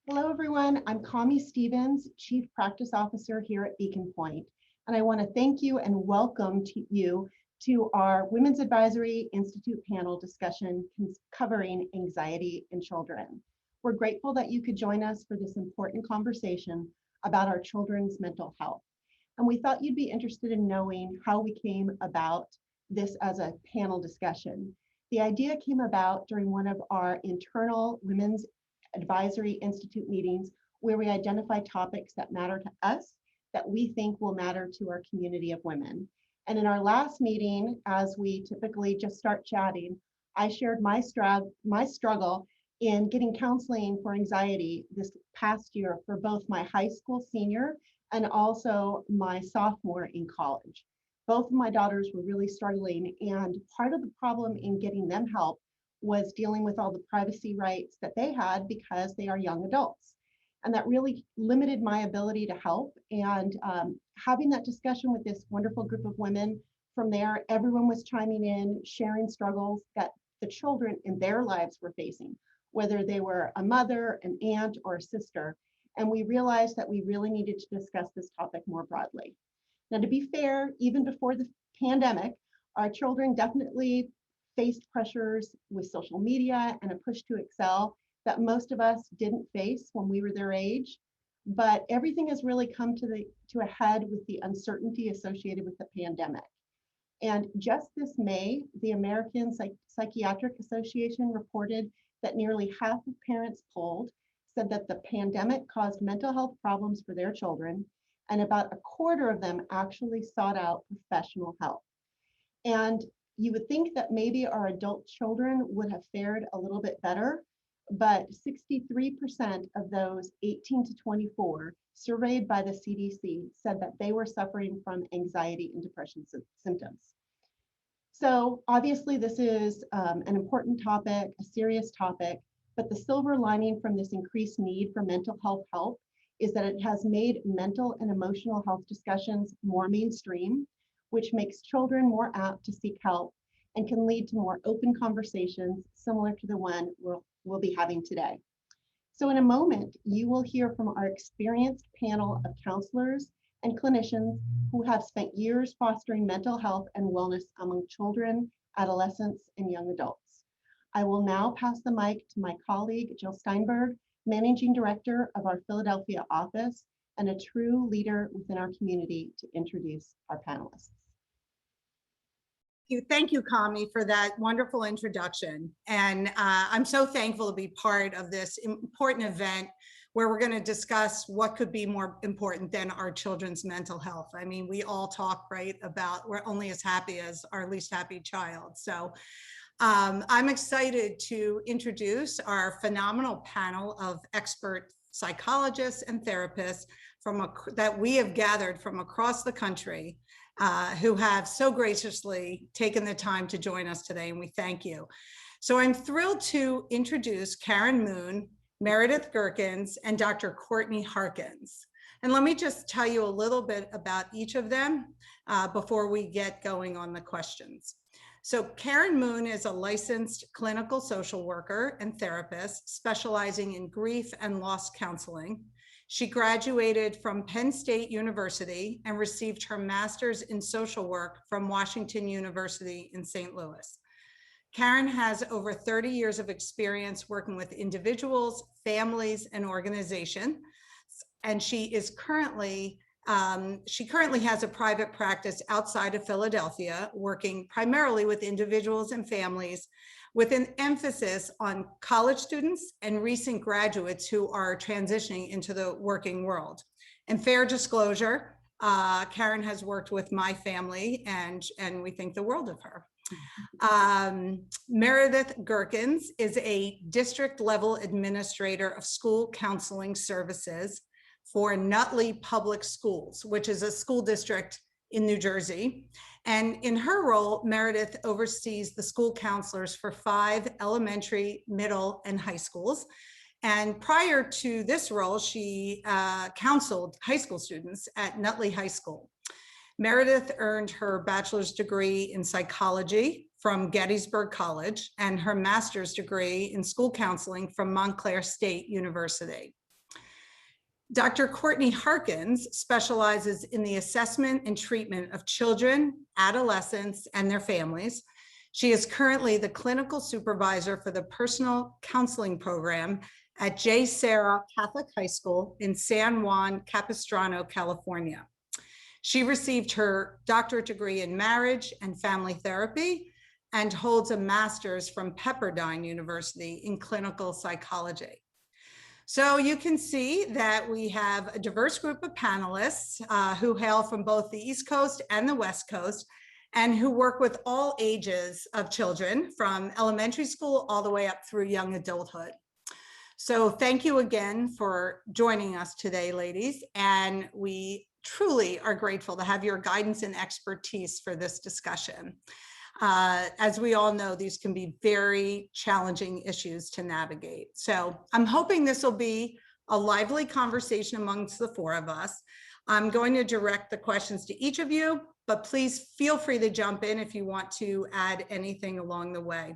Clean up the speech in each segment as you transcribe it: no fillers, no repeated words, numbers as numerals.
Hello, everyone. I'm Connie Stevens, Chief Practice Officer here at Beacon Pointe, and I want to thank you and welcome you to our Women's Advisory Institute panel discussion covering anxiety in children. We're grateful that you could join us for this important conversation about our children's mental health. And we thought you'd be interested in knowing how we came about this as a panel discussion. The idea came about during one of our internal Women's Advisory Institute meetings where we identify topics that matter to us that we think will matter to our community of women. And in our last meeting, as we typically just start chatting, I shared my struggle in getting counseling for anxiety this past year for both my high school senior and also my sophomore in college. Both of my daughters were really struggling, and part of the problem in getting them help was dealing with all the privacy rights that they had because they are young adults. And that really limited my ability to help. And having that discussion with this wonderful group of women, from there, everyone was chiming in, sharing struggles that the children in their lives were facing, whether they were a mother, an aunt, or a sister. And we realized that we really needed to discuss this topic more broadly. Now, to be fair, even before the pandemic, our children definitely faced pressures with social media and a push to excel that most of us didn't face when we were their age. But everything has really come to a head with the uncertainty associated with the pandemic. And just this May, the American Psychiatric Association reported that nearly half of parents polled said that the pandemic caused mental health problems for their children, and about a quarter of them actually sought out professional help. And you would think that maybe our adult children would have fared a little bit better, but 63% of those 18 to 24 surveyed by the CDC said that they were suffering from anxiety and depression symptoms. So obviously this is an important topic, a serious topic, but the silver lining from this increased need for mental health help is that it has made mental and emotional health discussions more mainstream, which makes children more apt to seek help and can lead to more open conversations similar to the one we'll be having today. So in a moment, you will hear from our experienced panel of counselors and clinicians who have spent years fostering mental health and wellness among children, adolescents, and young adults. I will now pass the mic to my colleague, Jill Steinberg, Managing Director of our Philadelphia office and a true leader within our community, to introduce our panelists. Thank you, Kami, for that wonderful introduction. And I'm so thankful to be part of this important event where we're going to discuss what could be more important than our children's mental health. I mean, we all talk, right, about we're only as happy as our least happy child. So I'm excited to introduce our phenomenal panel of expert psychologists and therapists that we have gathered from across the country, who have so graciously taken the time to join us today, and we thank you. So I'm thrilled to introduce Karen Moon, Meredith Gerkens, and Dr. Courtney Harkins. And let me just tell you a little bit about each of them before we get going on the questions. So Karen Moon is a licensed clinical social worker and therapist specializing in grief and loss counseling. She graduated from Penn State University and received her master's in social work from Washington University in St. Louis. Karen has over 30 years of experience working with individuals, families, and organizations, and she currently has a private practice outside of Philadelphia, working primarily with individuals and families, with an emphasis on college students and recent graduates who are transitioning into the working world. And fair disclosure, Karen has worked with my family, and we think the world of her. Meredith Gerkens is a district level administrator of school counseling services for Nutley Public Schools, which is a school district in New Jersey. And in her role, Meredith oversees the school counselors for 5 elementary, middle, and high schools. And prior to this role, she counseled high school students at Nutley High School. Meredith earned her bachelor's degree in psychology from Gettysburg College and her master's degree in school counseling from Montclair State University. Dr. Courtney Harkins specializes in the assessment and treatment of children, adolescents, and their families. She is currently the clinical supervisor for the personal counseling program at J. Sarah Catholic High School in San Juan Capistrano, California. She received her doctorate degree in marriage and family therapy and holds a master's from Pepperdine University in clinical psychology. So you can see that we have a diverse group of panelists who hail from both the East Coast and the West Coast, and who work with all ages of children from elementary school all the way up through young adulthood. So thank you again for joining us today, ladies. And we truly are grateful to have your guidance and expertise for this discussion. As we all know, these can be very challenging issues to navigate. So I'm hoping this will be a lively conversation amongst the four of us. I'm going to direct the questions to each of you, but please feel free to jump in if you want to add anything along the way.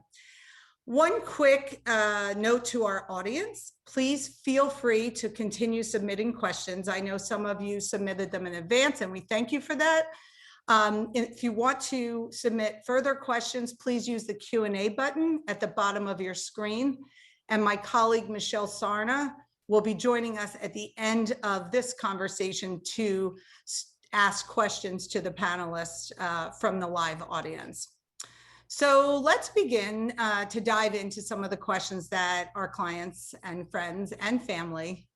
One quick note to our audience, please feel free to continue submitting questions. I know some of you submitted them in advance, and we thank you for that. If you want to submit further questions, please use the Q&A button at the bottom of your screen. And my colleague, Michelle Sarna, will be joining us at the end of this conversation to ask questions to the panelists from the live audience. So let's begin to dive into some of the questions that our clients and friends and family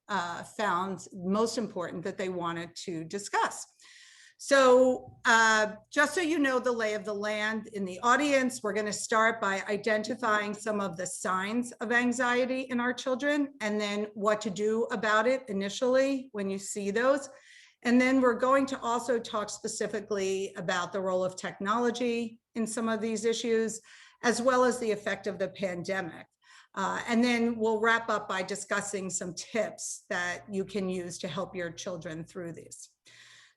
found most important that they wanted to discuss. So just so you know the lay of the land in the audience, we're going to start by identifying some of the signs of anxiety in our children, and then what to do about it initially when you see those. And then we're going to also talk specifically about the role of technology in some of these issues, as well as the effect of the pandemic. And then we'll wrap up by discussing some tips that you can use to help your children through these.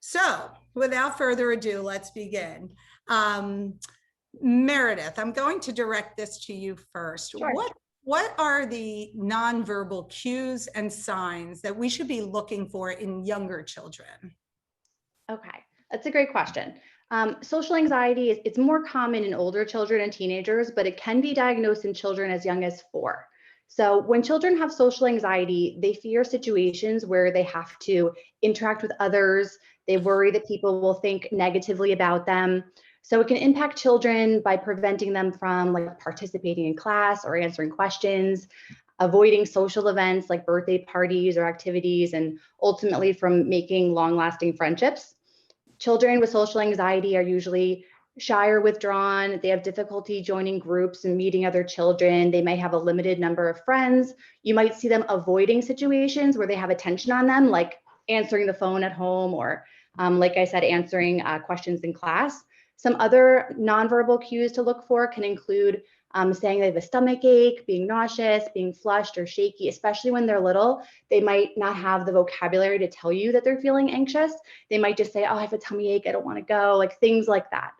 So without further ado, let's begin. Meredith, I'm going to direct this to you first. Sure. What are the nonverbal cues and signs that we should be looking for in younger children? Okay, that's a great question. Social anxiety it's more common in older children and teenagers, but it can be diagnosed in children as young as 4. So when children have social anxiety, they fear situations where they have to interact with others. They worry that people will think negatively about them. So it can impact children by preventing them from participating in class or answering questions, avoiding social events like birthday parties or activities, and ultimately from making long-lasting friendships. Children with social anxiety are usually shy or withdrawn. They have difficulty joining groups and meeting other children. They may have a limited number of friends. You might see them avoiding situations where they have attention on them, like answering the phone at home or, like I said, answering questions in class. Some other nonverbal cues to look for can include saying they have a stomach ache, being nauseous, being flushed or shaky, especially when they're little. They might not have the vocabulary to tell you that they're feeling anxious. They might just say, oh, I have a tummy ache, I don't want to go, like things like that.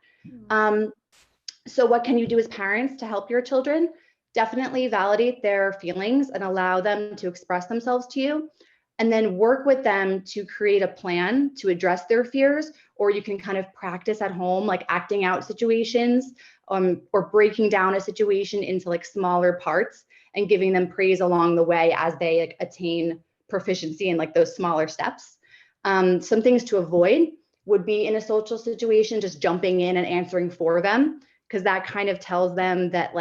So what can you do as parents to help your children? Definitely validate their feelings and allow them to express themselves to you. And then work with them to create a plan to address their fears, or you can kind of practice at home, like acting out situations or breaking down a situation into smaller parts and giving them praise along the way as they attain proficiency in those smaller steps. Some things to avoid would be in a social situation, just jumping in and answering for them, because that kind of tells them that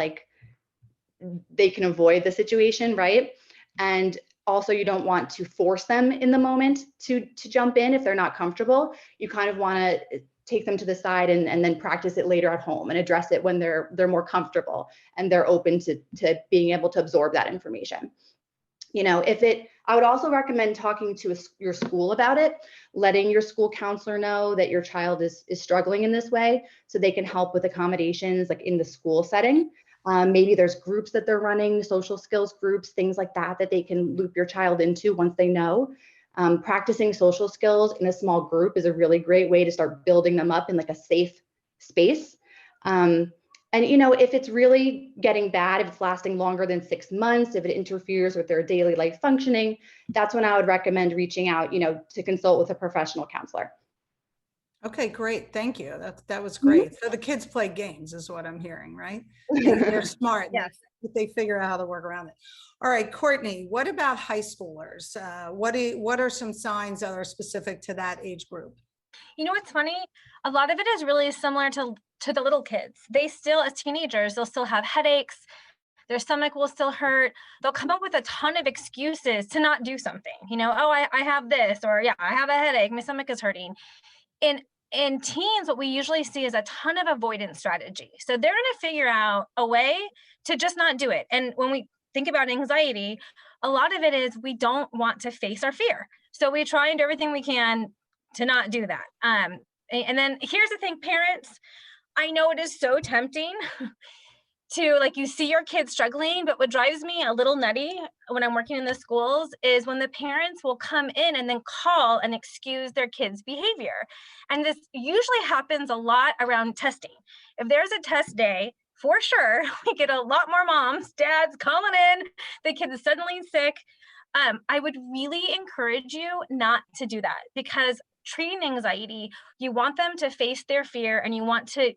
they can avoid the situation, right? And also, you don't want to force them in the moment to jump in if they're not comfortable. You kind of want to take them to the side and then practice it later at home and address it when they're more comfortable and they're open to being able to absorb that information. I would also recommend talking to your school about it, letting your school counselor know that your child is struggling in this way so they can help with accommodations in the school setting. Maybe there's groups that they're running, social skills groups, things like that they can loop your child into once they know. Practicing social skills in a small group is a really great way to start building them up in a safe space. And And, if it's really getting bad, if it's lasting longer than 6 months, if it interferes with their daily life functioning, that's when I would recommend reaching out, to consult with a professional counselor. Okay, great. Thank you. That was great. So the kids play games is what I'm hearing, right? They're smart. Yes. They figure out how to work around it. All right, Courtney, what about high schoolers? What are some signs that are specific to that age group? You know what's funny? A lot of it is really similar to the little kids. They still, as teenagers, they'll still have headaches. Their stomach will still hurt. They'll come up with a ton of excuses to not do something. Oh, I have this, or yeah, I have a headache. My stomach is hurting. In teens, what we usually see is a ton of avoidance strategy. So they're going to figure out a way to just not do it. And when we think about anxiety, a lot of it is we don't want to face our fear. So we try and do everything we can to not do that. And then here's the thing, parents, I know it is so tempting to, like, you see your kids struggling, but what drives me a little nutty when I'm working in the schools is when the parents will come in and then call and excuse their kids' behavior. And this usually happens a lot around testing. If there's a test day, for sure, we get a lot more moms, dads calling in, the kid is suddenly sick. I would really encourage you not to do that, because treating anxiety, you want them to face their fear, and you want to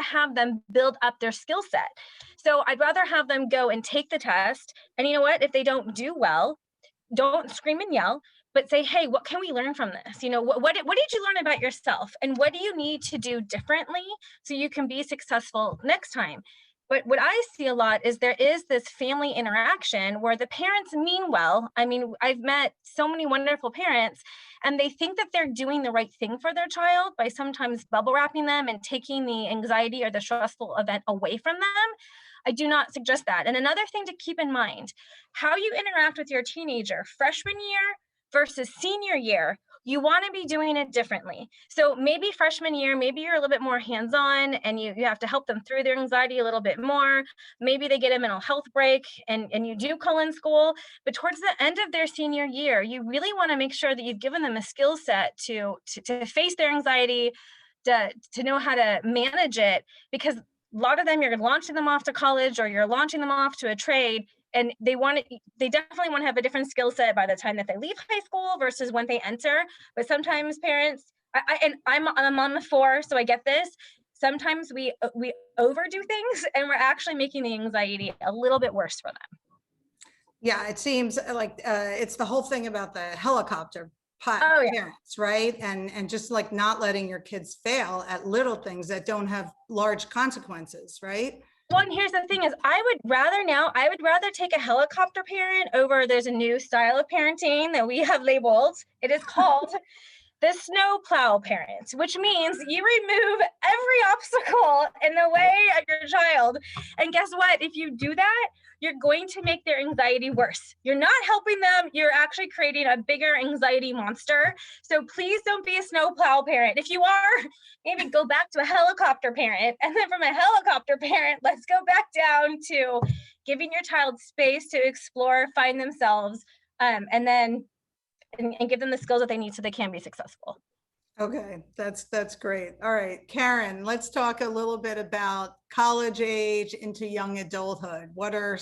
have them build up their skill set. So I'd rather have them go and take the test. And you know what? If they don't do well, don't scream and yell, but say, hey, what can we learn from this? What did you learn about yourself? And what do you need to do differently so you can be successful next time? But what I see a lot is there is this family interaction where the parents mean well. I mean, I've met so many wonderful parents, and they think that they're doing the right thing for their child by sometimes bubble wrapping them and taking the anxiety or the stressful event away from them. I do not suggest that. And another thing to keep in mind, how you interact with your teenager freshman year versus senior year, you want to be doing it differently. So maybe freshman year, maybe you're a little bit more hands-on and you have to help them through their anxiety a little bit more. Maybe they get a mental health break and you do call in school. But towards the end of their senior year, you really want to make sure that you've given them a skill set to face their anxiety, to know how to manage it, because a lot of them, you're launching them off to college or you're launching them off to a trade, and they definitely want to have a different skill set by the time that they leave high school versus when they enter. But sometimes parents, I'm a mom of 4, so I get this. Sometimes we overdo things, and we're actually making the anxiety a little bit worse for them. Yeah, it seems like it's the whole thing about the helicopter Oh, yeah. parents, right? And just like not letting your kids fail at little things that don't have large consequences, right? Well, and here's the thing is I would rather take a helicopter parent over, there's a new style of parenting that we have labeled. It is called the snow plow parent, which means you remove every obstacle in the way of your child. And guess what? If you do that, you're going to make their anxiety worse. You're not helping them. You're actually creating a bigger anxiety monster. So please don't be a snow plow parent. If you are, maybe go back to a helicopter parent. And then from a helicopter parent, let's go back down to giving your child space to explore, find themselves, and give them the skills that they need so they can be successful. Okay, that's great. All right, Karen, let's talk a little bit about college age into young adulthood. What are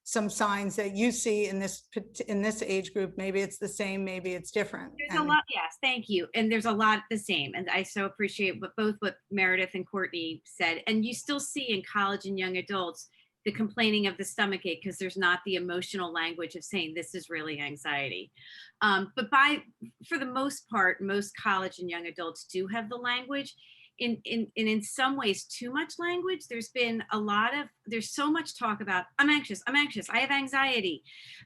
some signs that you see in this age group? Maybe it's the same, maybe it's different. There's a lot, yes, thank you. And there's a lot the same. And I so appreciate both what Meredith and Courtney said. And you still see in college and young adults the complaining of the stomach ache because there's not the emotional language of saying this is really anxiety. But for the most part, most college and young adults do have the language. In some ways too much language. There's so much talk about I'm anxious, I have anxiety,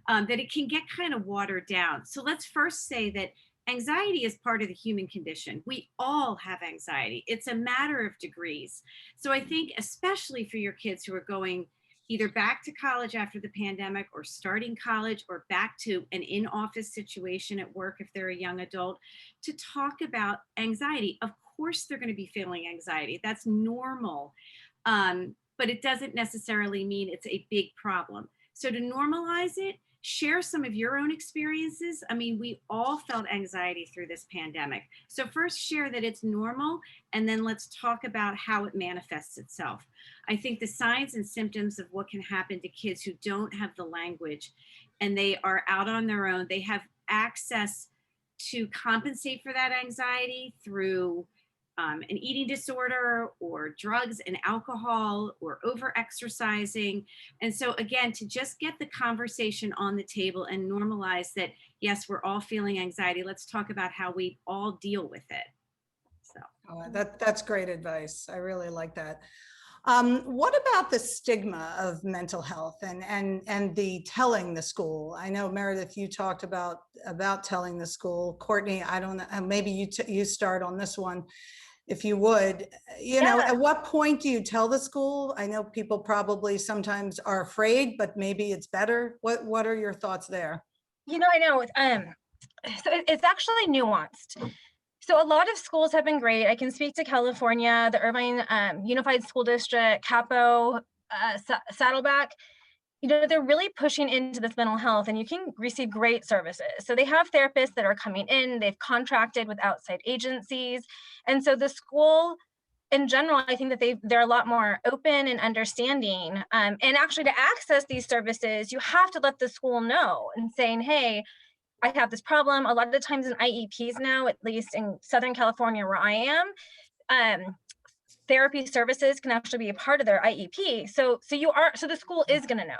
that it can get kind of watered down. So let's first say that anxiety is part of the human condition. We all have anxiety. It's a matter of degrees. So I think especially for your kids who are going either back to college after the pandemic or starting college or back to an in-office situation at work if they're a young adult, to talk about anxiety. Of course they're going to be feeling anxiety. That's normal. But it doesn't necessarily mean it's a big problem. So to normalize it, share some of your own experiences. I mean, we all felt anxiety through this pandemic. So first share that it's normal, and then let's talk about how it manifests itself. I think the signs and symptoms of what can happen to kids who don't have the language and they are out on their own, they have access to compensate for that anxiety through an eating disorder or drugs and alcohol or over exercising. And so again, to just get the conversation on the table and normalize that, yes, we're all feeling anxiety. Let's talk about how we all deal with it. So That's great advice. I really like that. What about the stigma of mental health and the telling the school? I know, Meredith, you talked about telling the school. Courtney, I don't know, maybe you start on this one, if you would. You know, at what point do you tell the school? I know people probably sometimes are afraid, but maybe it's better. What are your thoughts there? You know, I know. So it's actually nuanced. So a lot of schools have been great. I can speak to California, the Irvine Unified School District, Capo, Saddleback. You know, they're really pushing into this mental health, and you can receive great services. So they have therapists that are coming in, they've contracted with outside agencies. And so the school in general, I think that they're a lot more open and understanding. And actually, to access these services, you have to let the school know and saying, hey, I have this problem. A lot of the times in IEPs now, at least in Southern California where I am, therapy services can actually be a part of their IEP. So the school is going to know.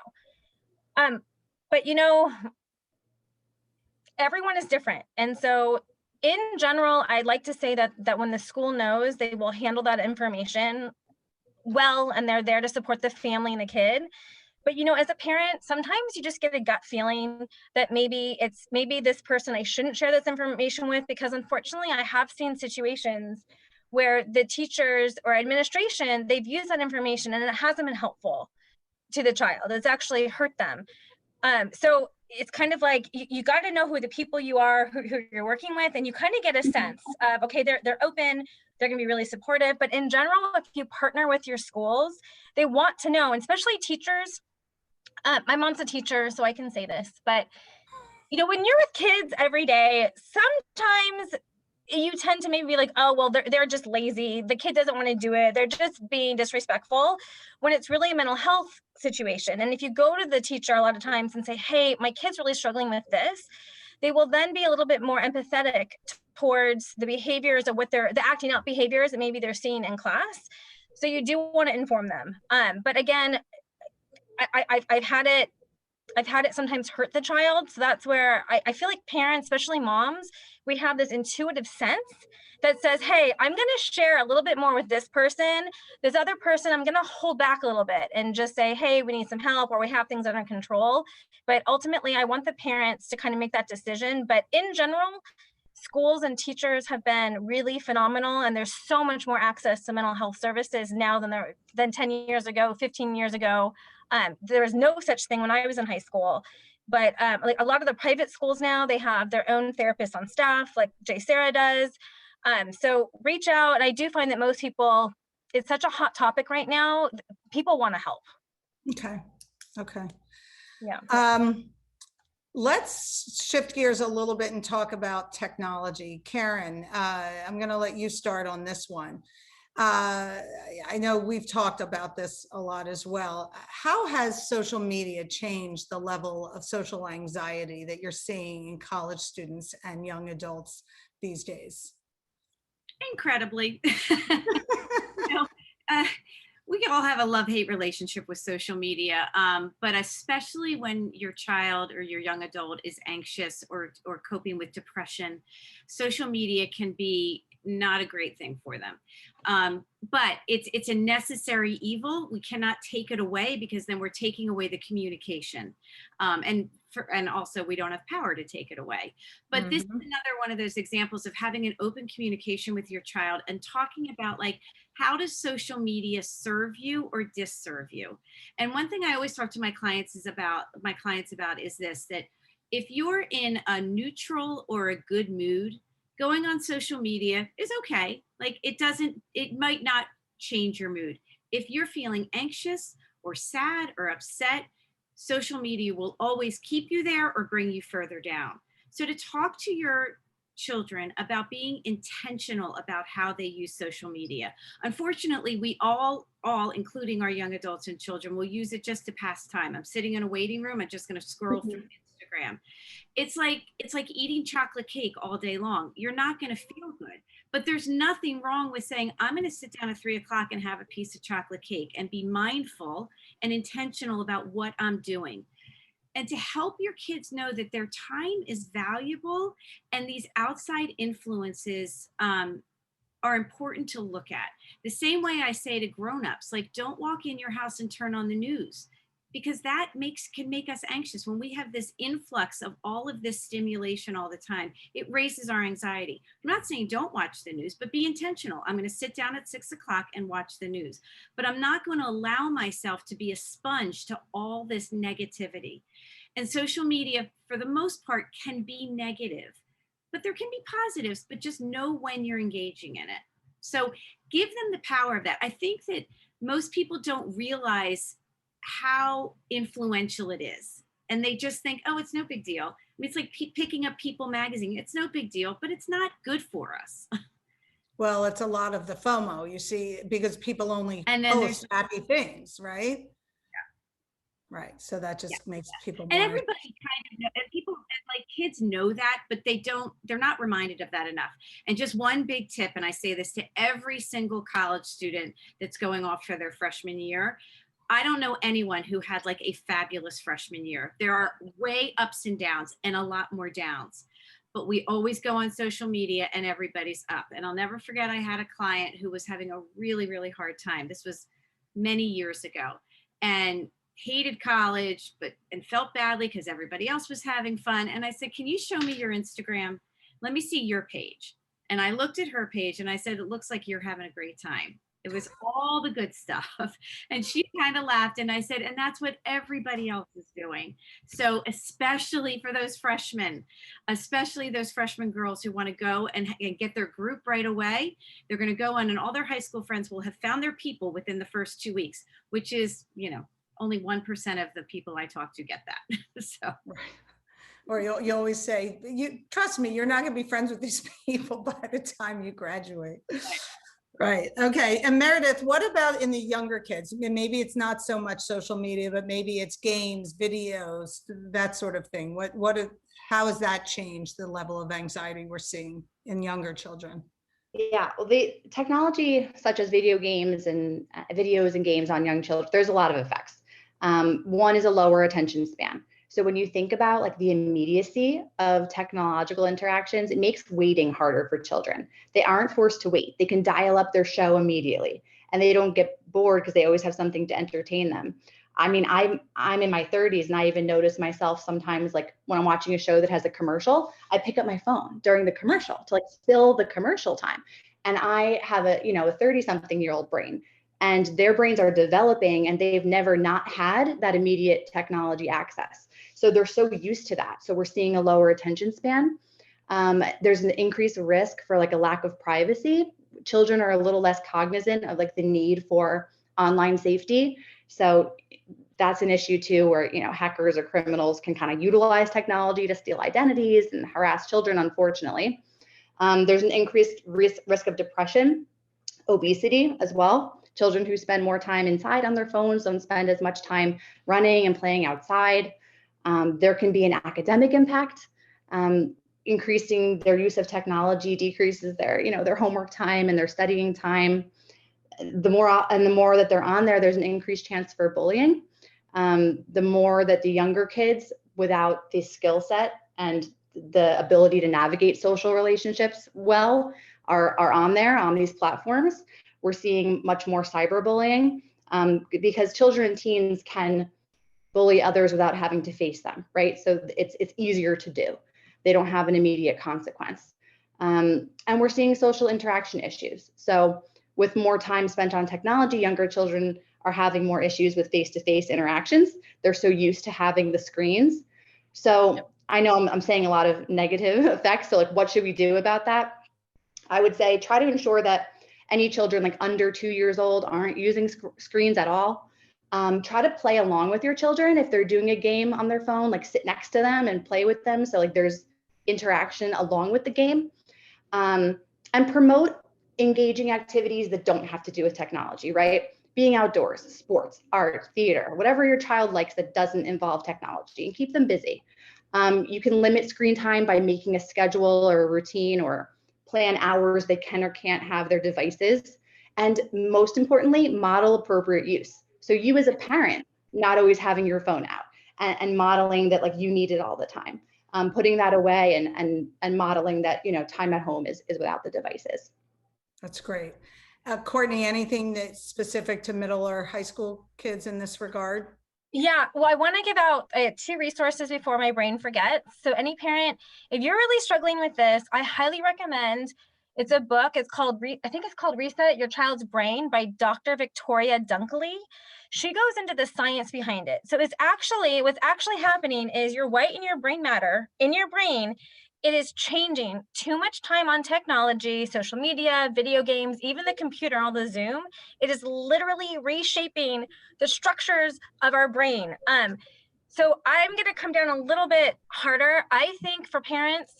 But you know, everyone is different. And so in general, I'd like to say that when the school knows, they will handle that information well, and they're there to support the family and the kid. But, you know, as a parent, sometimes you just get a gut feeling that maybe this person I shouldn't share this information with, because unfortunately I have seen situations where the teachers or administration, they've used that information and it hasn't been helpful to the child. It's actually hurt them. So it's kind of like you got to know who the people you are, who you're working with, and you kind of get a sense of, okay, they're open, they're going to be really supportive. But in general, if you partner with your schools, they want to know, and especially teachers. My mom's a teacher, so I can say this, but you know, when you're with kids every day, sometimes you tend to maybe be like, oh, well, they're just lazy. The kid doesn't want to do it. They're just being disrespectful, when it's really a mental health situation. And if you go to the teacher a lot of times and say, hey, my kid's really struggling with this, they will then be a little bit more empathetic towards the behaviors of the acting out behaviors that maybe they're seeing in class. So you do want to inform them. But again, I've had it sometimes hurt the child. So that's where I feel like parents, especially moms, we have this intuitive sense that says, hey, I'm going to share a little bit more with this person. This other person, I'm going to hold back a little bit and just say, hey, we need some help, or we have things under control. But ultimately, I want the parents to kind of make that decision. But in general, schools and teachers have been really phenomenal, and there's so much more access to mental health services now than 10 years ago, 15 years ago. There was no such thing when I was in high school. But like a lot of the private schools now, they have their own therapists on staff, like J. Sarah does. So reach out. And I do find that most people, it's such a hot topic right now. People want to help. Okay. Yeah. Let's shift gears a little bit and talk about technology. Karen, I'm going to let you start on this one. I know we've talked about this a lot as well. How has social media changed the level of social anxiety that you're seeing in college students and young adults these days? Incredibly. We all have a love-hate relationship with social media, but especially when your child or your young adult is anxious or coping with depression, social media can be not a great thing for them. But it's a necessary evil. We cannot take it away, because then we're taking away the communication. And also we don't have power to take it away. But this is another one of those examples of having an open communication with your child and talking about, like, how does social media serve you or disserve you? And one thing I always talk to my clients about is this, that if you're in a neutral or a good mood, going on social media is okay. Like, it might not change your mood. If you're feeling anxious or sad or upset, social media will always keep you there or bring you further down. So to talk to your children about being intentional about how they use social media. Unfortunately, we all, including our young adults and children, will use it just to pass time. I'm sitting in a waiting room. I'm just going to scroll through Instagram. It's like eating chocolate cake all day long. You're not going to feel good, but there's nothing wrong with saying, I'm going to sit down at 3 o'clock and have a piece of chocolate cake and be mindful and intentional about what I'm doing. And to help your kids know that their time is valuable and these outside influences are important to look at. The same way I say to grownups, like, don't walk in your house and turn on the news, because that can make us anxious. When we have this influx of all of this stimulation all the time, it raises our anxiety. I'm not saying don't watch the news, but be intentional. I'm going to sit down at 6 o'clock and watch the news, but I'm not going to allow myself to be a sponge to all this negativity. And social media, for the most part, can be negative, but there can be positives, but just know when you're engaging in it. So give them the power of that. I think that most people don't realize how influential it is. And they just think, oh, it's no big deal. I mean, it's like picking up People magazine. It's no big deal, but it's not good for us. Well, it's a lot of the FOMO, you see, because people only post happy things, right? Yeah. Right. So that just makes people and more. Everybody kind of know, and people, and like kids know that, but they're not reminded of that enough. And just one big tip, and I say this to every single college student that's going off for their freshman year, I don't know anyone who had like a fabulous freshman year. There are way ups and downs and a lot more downs, but we always go on social media and everybody's up. And I'll never forget, I had a client who was having a really, really hard time. This was many years ago, and hated college, and felt badly because everybody else was having fun. And I said, can you show me your Instagram? Let me see your page. And I looked at her page and I said, it looks like you're having a great time. It was all the good stuff. And she kind of laughed. And I said, and that's what everybody else is doing. So especially for those freshmen, especially those freshman girls who want to go and get their group right away, they're going to go on and all their high school friends will have found their people within the first 2 weeks, which is, only 1% of the people I talk to get that. So. Right. Or you always say, trust me, you're not going to be friends with these people by the time you graduate. Right. Okay. And Meredith, what about in the younger kids? I mean, maybe it's not so much social media, but maybe it's games, videos, that sort of thing. How has that changed the level of anxiety we're seeing in younger children? Yeah, well, the technology such as video games and videos and games on young children, there's a lot of effects. One is a lower attention span. So when you think about like the immediacy of technological interactions, it makes waiting harder for children. They aren't forced to wait. They can dial up their show immediately, and they don't get bored because they always have something to entertain them. I mean, I'm in my 30s, and I even notice myself sometimes, like when I'm watching a show that has a commercial, I pick up my phone during the commercial to like fill the commercial time. And I have a 30-something-year-old brain, and their brains are developing, and they've never not had that immediate technology access. So they're so used to that. So we're seeing a lower attention span. There's an increased risk for like a lack of privacy. Children are a little less cognizant of like the need for online safety. So that's an issue too, where, hackers or criminals can kind of utilize technology to steal identities and harass children, unfortunately. There's an increased risk of depression, obesity as well. Children who spend more time inside on their phones don't spend as much time running and playing outside. There can be an academic impact. Increasing their use of technology decreases their homework time and their studying time. The more that they're on there, there's an increased chance for bullying. The more that the younger kids without the skill set and the ability to navigate social relationships well are on these platforms, we're seeing much more cyberbullying, because children and teens can bully others without having to face them, right? So it's easier to do. They don't have an immediate consequence. And we're seeing social interaction issues. So with more time spent on technology, younger children are having more issues with face-to-face interactions. They're so used to having the screens. So I know I'm saying a lot of negative effects. So like, what should we do about that? I would say try to ensure that any children like under 2 years old aren't using screens at all. Try to play along with your children. If they're doing a game on their phone, like sit next to them and play with them. So like there's interaction along with the game. And promote engaging activities that don't have to do with technology, right? Being outdoors, sports, art, theater, whatever your child likes that doesn't involve technology, and keep them busy. You can limit screen time by making a schedule or a routine, or plan hours they can or can't have their devices. And most importantly, model appropriate use. So you as a parent, not always having your phone out, and modeling that like you need it all the time. Putting that away, and modeling that, you know, time at home is without the devices. That's great. Courtney, anything that's specific to middle or high school kids in this regard? Yeah, well, I want to give out 2 resources before my brain forgets. So any parent, if you're really struggling with this, I highly recommend, it's a book. It's called, I think it's called Reset Your Child's Brain by Dr. Victoria Dunkley. She goes into the science behind it. So it's actually, what's actually happening is your white and your brain matter in your brain, it is changing. Too much time on technology, social media, video games, even the computer, all the Zoom, it is literally reshaping the structures of our brain. So I'm going to come down a little bit harder. I think for parents,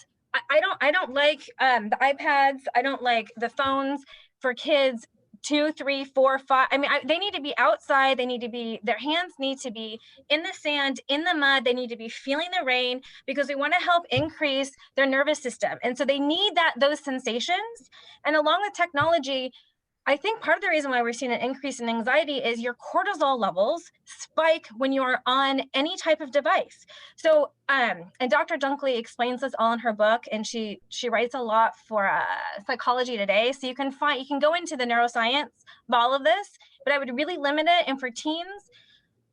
I don't like the iPads. I don't like the phones for kids 2, 3, 4, 5. I mean, they need to be outside. They need to be, their hands need to be in the sand, in the mud. They need to be feeling the rain, because we want to help increase their nervous system. And so they need those sensations. And along with technology, I think part of the reason why we're seeing an increase in anxiety is your cortisol levels spike when you are on any type of device. So, and Dr. Dunkley explains this all in her book, and she writes a lot for Psychology Today. So you can go into the neuroscience of all of this, but I would really limit it. And for teens,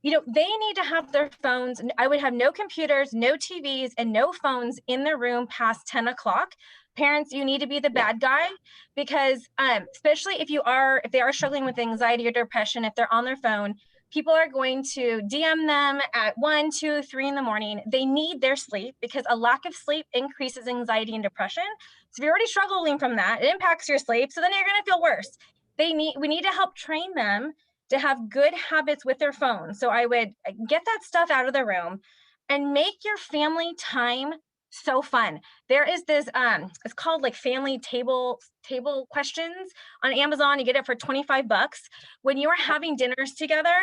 you know, they need to have their phones. I would have no computers, no TVs, and no phones in their room past 10 o'clock. Parents, you need to be the bad guy, because especially if they are struggling with anxiety or depression, if they're on their phone, people are going to DM them at 1, 2, 3 in the morning. They need their sleep, because a lack of sleep increases anxiety and depression. So if you're already struggling from that, it impacts your sleep. So then you're going to feel worse. We need to help train them to have good habits with their phone. So I would get that stuff out of the room and make your family time so fun. There is this, it's called like family table questions on Amazon. You get it for $25. When you are having dinners together,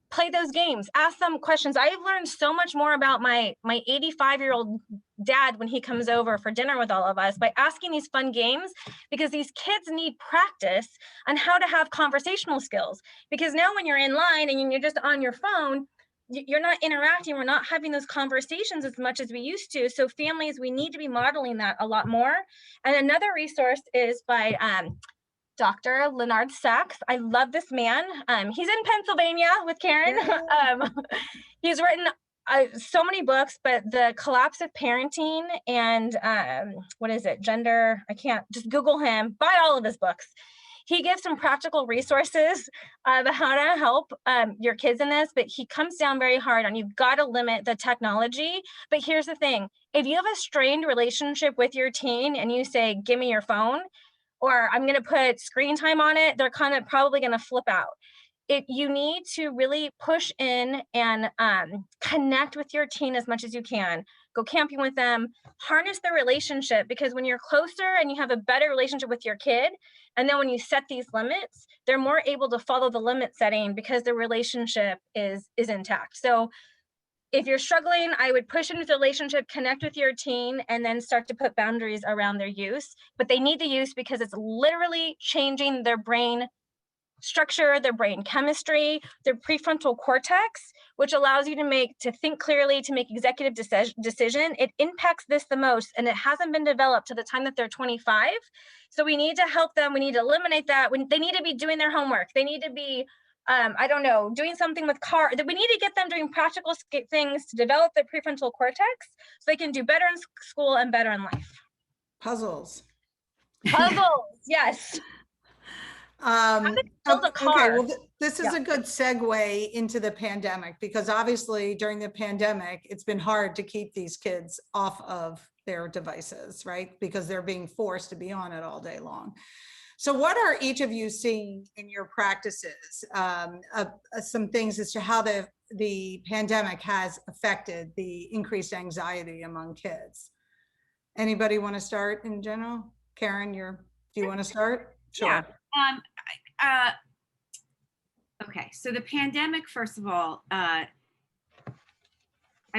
play those games, ask them questions. I've learned so much more about my 85-year-old dad when he comes over for dinner with all of us by asking these fun games, because these kids need practice on how to have conversational skills. Because now when you're in line and you're just on your phone, you're not interacting, we're not having those conversations as much as we used to. So families, we need to be modeling that a lot more. And another resource is by Dr. Leonard Sachs. I love this man. He's in Pennsylvania with Karen. He's written so many books, but The Collapse of Parenting and what is it? Gender, I can't, just Google him, buy all of his books. He gives some practical resources of how to help your kids in this, but he comes down very hard on you've got to limit the technology. But here's the thing, if you have a strained relationship with your teen and you say, give me your phone, or I'm going to put screen time on it, they're kind of probably going to flip out. You need to really push in and connect with your teen as much as you can. Go camping with them, harness the relationship, because when you're closer and you have a better relationship with your kid, and then when you set these limits, they're more able to follow the limit setting because the relationship is intact. So if you're struggling, I would push into the relationship, connect with your teen, and then start to put boundaries around their use. But they need the use because it's literally changing their brain structure, their brain chemistry, their prefrontal cortex, which allows you to think clearly, to make executive decision. It impacts this the most, and it hasn't been developed to the time that they're 25. So we need to help them. We need to eliminate that. They need to be doing their homework. They need to be, I don't know, doing something with we need to get them doing practical things to develop their prefrontal cortex so they can do better in school and better in life. Puzzles. Yes. Okay, well, this is a good segue into the pandemic, because obviously during the pandemic, it's been hard to keep these kids off of their devices, right? Because they're being forced to be on it all day long. So what are each of you seeing in your practices? Some things as to how the pandemic has affected the increased anxiety among kids. Anybody want to start in general? Karen, do you want to start? Sure. Yeah. Okay, so the pandemic, first of all, I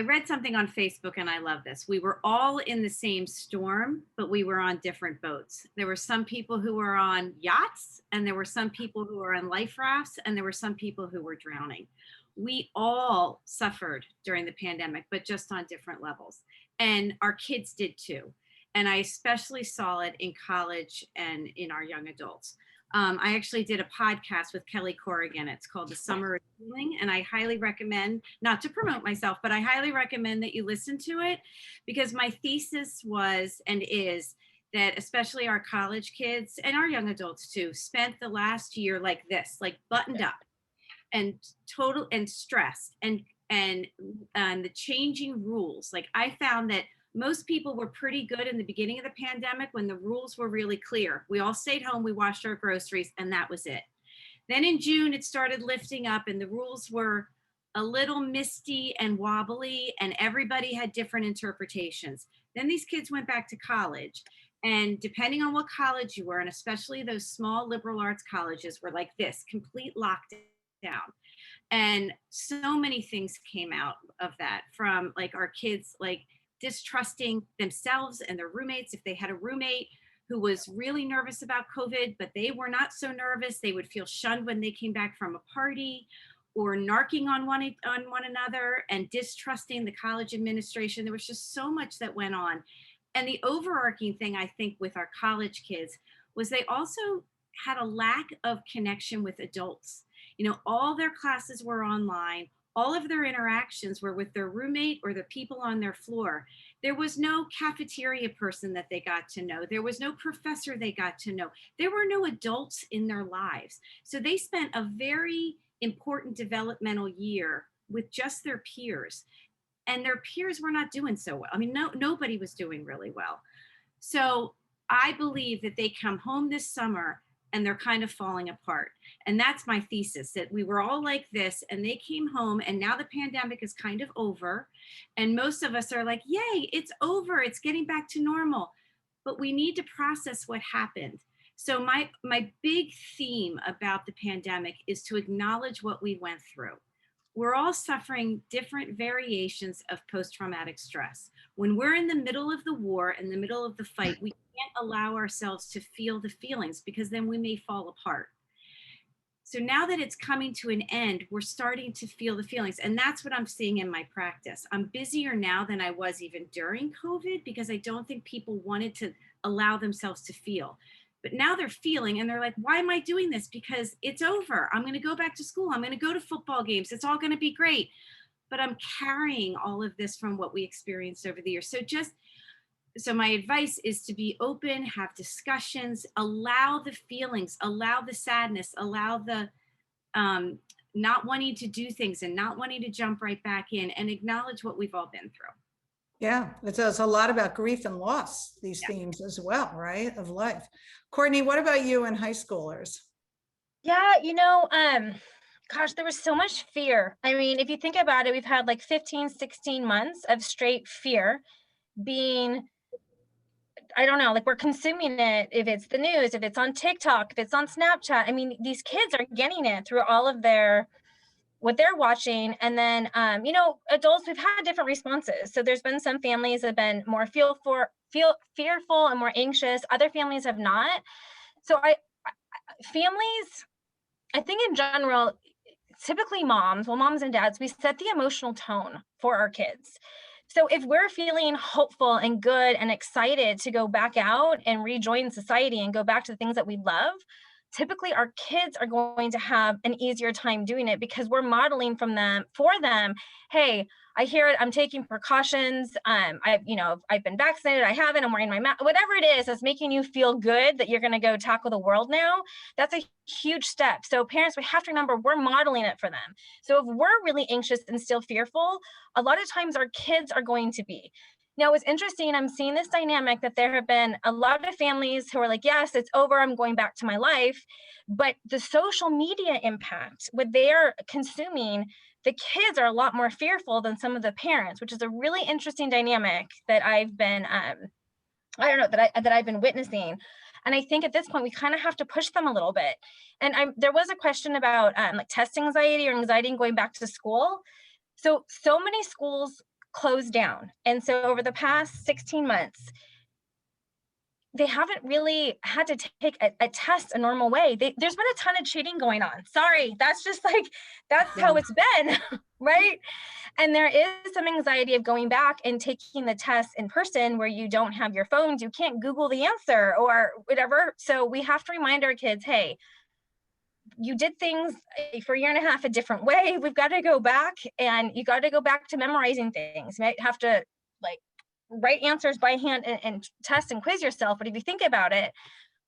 read something on Facebook and I love this. We were all in the same storm, but we were on different boats. There were some people who were on yachts, and there were some people who were on life rafts, and there were some people who were drowning. We all suffered during the pandemic, but just on different levels. And our kids did too. And I especially saw it in college and in our young adults. I actually did a podcast with Kelly Corrigan. It's called The Summer of Healing. And I highly recommend, not to promote myself, but I highly recommend that you listen to it, because my thesis was and is that especially our college kids and our young adults too spent the last year like this, like buttoned up and total and stressed and the changing rules. Like I found that most people were pretty good in the beginning of the pandemic when the rules were really clear. We all stayed home, we washed our groceries, and that was it. Then in June, it started lifting up and the rules were a little misty and wobbly, and everybody had different interpretations. Then these kids went back to college, and depending on what college you were, and especially those small liberal arts colleges, were like this, complete lockdown. And so many things came out of that, from like our kids, like distrusting themselves and their roommates. If they had a roommate who was really nervous about COVID, but they were not so nervous, they would feel shunned when they came back from a party, or narking on one another and distrusting the college administration. There was just so much that went on. And the overarching thing, I think, with our college kids was they also had a lack of connection with adults. You know, all their classes were online. All of their interactions were with their roommate or the people on their floor. There was no cafeteria person that they got to know. There was no professor they got to know. There were no adults in their lives. So they spent a very important developmental year with just their peers. And their peers were not doing so well. I mean, nobody was doing really well. So I believe that they come home this summer and they're kind of falling apart. And that's my thesis, that we were all like this and they came home, and now the pandemic is kind of over. And most of us are like, yay, it's over. It's getting back to normal. But we need to process what happened. So my big theme about the pandemic is to acknowledge what we went through. We're all suffering different variations of post-traumatic stress. When we're in the middle of the war, in the middle of the fight, we can't allow ourselves to feel the feelings, because then we may fall apart. So now that it's coming to an end, we're starting to feel the feelings. And that's what I'm seeing in my practice. I'm busier now than I was even during COVID, because I don't think people wanted to allow themselves to feel. But now they're feeling and they're like, why am I doing this? Because it's over. I'm going to go back to school. I'm going to go to football games. It's all going to be great. But I'm carrying all of this from what we experienced over the years. So my advice is to be open, have discussions, allow the feelings, allow the sadness, allow the not wanting to do things and not wanting to jump right back in, and acknowledge what we've all been through. Yeah, it does a lot about grief and loss, these themes as well, right, of life. Courtney, what about you and high schoolers? Yeah, gosh, there was so much fear. I mean, if you think about it, we've had like 15, 16 months of straight fear being, I don't know, like we're consuming it. If it's the news, if it's on TikTok, if it's on Snapchat, I mean, these kids are getting it through all of what they're watching. And then, adults, we've had different responses. So there's been some families that have been more fearful and more anxious. Other families have not. So families, I think in general, typically moms and dads, we set the emotional tone for our kids. So if we're feeling hopeful and good and excited to go back out and rejoin society and go back to the things that we love, typically our kids are going to have an easier time doing it, because we're modeling for them. Hey, I hear it. I'm taking precautions. I've been vaccinated. I haven't. I'm wearing my mask. Whatever it is that's making you feel good that you're going to go tackle the world now. That's a huge step. So parents, we have to remember we're modeling it for them. So if we're really anxious and still fearful, a lot of times our kids are going to be. Now, it's interesting, I'm seeing this dynamic that there have been a lot of families who are like, yes, it's over, I'm going back to my life. But the social media impact, what they're consuming, the kids are a lot more fearful than some of the parents, which is a really interesting dynamic that I've been, that I've been witnessing. And I think at this point, we kind of have to push them a little bit. And there was a question about like test anxiety or anxiety and going back to school. So many schools closed down. And so over the past 16 months, they haven't really had to take a test a normal way. There's been a ton of cheating going on. Sorry, that's just like, that's how it's been, right? And there is some anxiety of going back and taking the test in person where you don't have your phones, you can't Google the answer or whatever. So we have to remind our kids, hey, you did things for a year and a half a different way. We've got to go back, and you got to go back to memorizing things. You might have to like write answers by hand and test and quiz yourself. But if you think about it,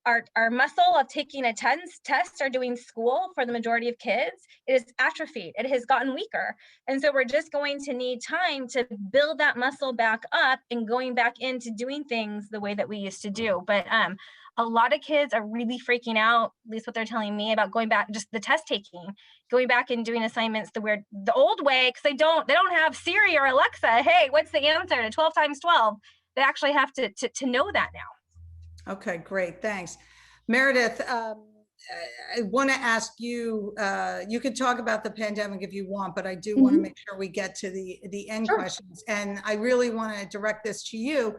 our muscle of taking a test or doing school for the majority of kids, it is atrophied. It has gotten weaker. And so we're just going to need time to build that muscle back up and going back into doing things the way that we used to do. But a lot of kids are really freaking out, at least what they're telling me, about going back, just the test taking, going back and doing assignments the old way, because they don't have Siri or Alexa. Hey, what's the answer to 12 times 12? They actually have to know that now. Okay, great, thanks. Meredith, I want to ask you, you could talk about the pandemic if you want, but I do want to make sure we get to the end questions. And I really want to direct this to you.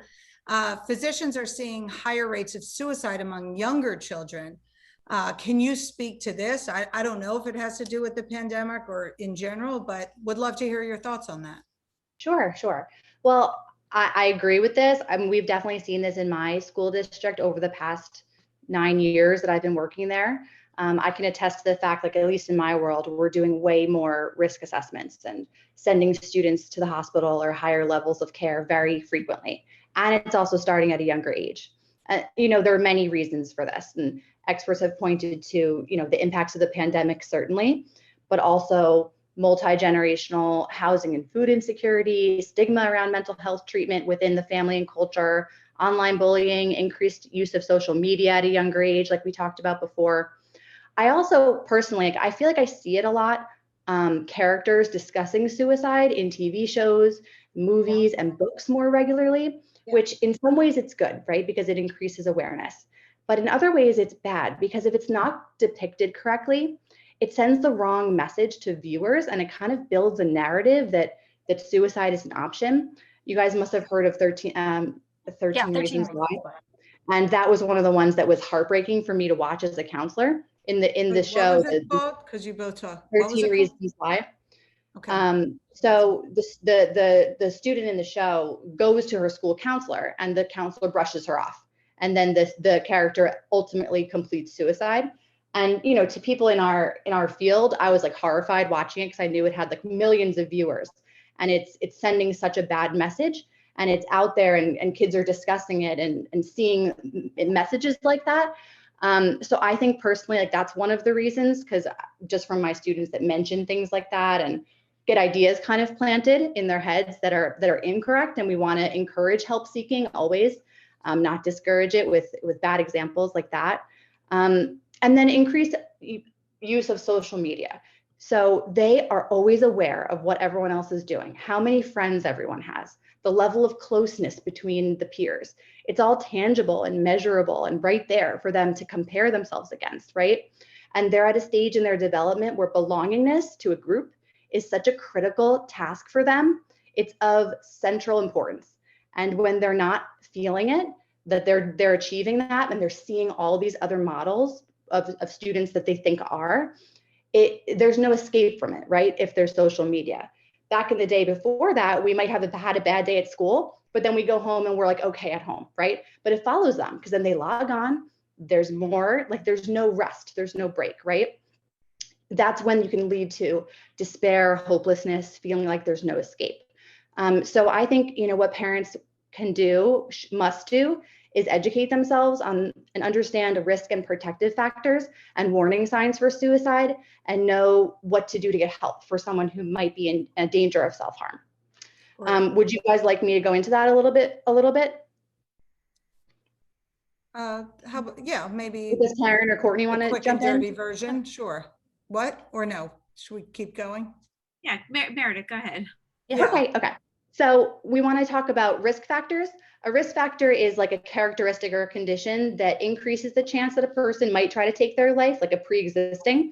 Physicians are seeing higher rates of suicide among younger children. Can you speak to this? I don't know if it has to do with the pandemic or in general, but would love to hear your thoughts on that. Sure. Well, I agree with this. I mean, we've definitely seen this in my school district over the past 9 years that I've been working there. I can attest to the fact, like, at least in my world, we're doing way more risk assessments and sending students to the hospital or higher levels of care very frequently. And it's also starting at a younger age. There are many reasons for this, and experts have pointed to, the impacts of the pandemic, certainly, but also multi-generational housing and food insecurity, stigma around mental health treatment within the family and culture, online bullying, increased use of social media at a younger age, like we talked about before. I also personally, I feel like I see it a lot, characters discussing suicide in TV shows, movies, and books more regularly, which in some ways it's good, right? Because it increases awareness. But in other ways it's bad, because if it's not depicted correctly, it sends the wrong message to viewers, and it kind of builds a narrative that suicide is an option. You guys must have heard of 13 Reasons Why. And that was one of the ones that was heartbreaking for me to watch as a counselor in the show. Because you both talk. 13 Reasons Why. Okay. So the student in the show goes to her school counselor, and the counselor brushes her off. And then the character ultimately completes suicide. And, to people in our field, I was like horrified watching it, because I knew it had like millions of viewers, and it's sending such a bad message, and it's out there, and kids are discussing it and seeing messages like that. So I think personally, like, that's one of the reasons, because just from my students that mention things like that and get ideas kind of planted in their heads that are incorrect. And we want to encourage help seeking always, not discourage it with bad examples like that. And then increased use of social media. So they are always aware of what everyone else is doing, how many friends everyone has, the level of closeness between the peers. It's all tangible and measurable and right there for them to compare themselves against, right? And they're at a stage in their development where belongingness to a group is such a critical task for them. It's of central importance. And when they're not feeling it, that they're achieving that, and they're seeing all these other models of students that they think are, there's no escape from it, right? If there's social media. Back in the day before that, we might have had a bad day at school, but then we go home and we're like, okay at home, right? But it follows them, because then they log on, there's more, like, there's no rest, there's no break, right? That's when you can lead to despair, hopelessness, feeling like there's no escape. So I think, what parents can do, must do, is educate themselves on and understand risk and protective factors and warning signs for suicide, and know what to do to get help for someone who might be in a danger of self-harm. Would you guys like me to go into that a little bit? Yeah, maybe Does Karen or Courtney want a to quick and jump in? dirty version. Sure. What or no? Should we keep going? Yeah, Meredith, go ahead. Yeah. Okay. So we want to talk about risk factors. A risk factor is like a characteristic or a condition that increases the chance that a person might try to take their life, like a pre-existing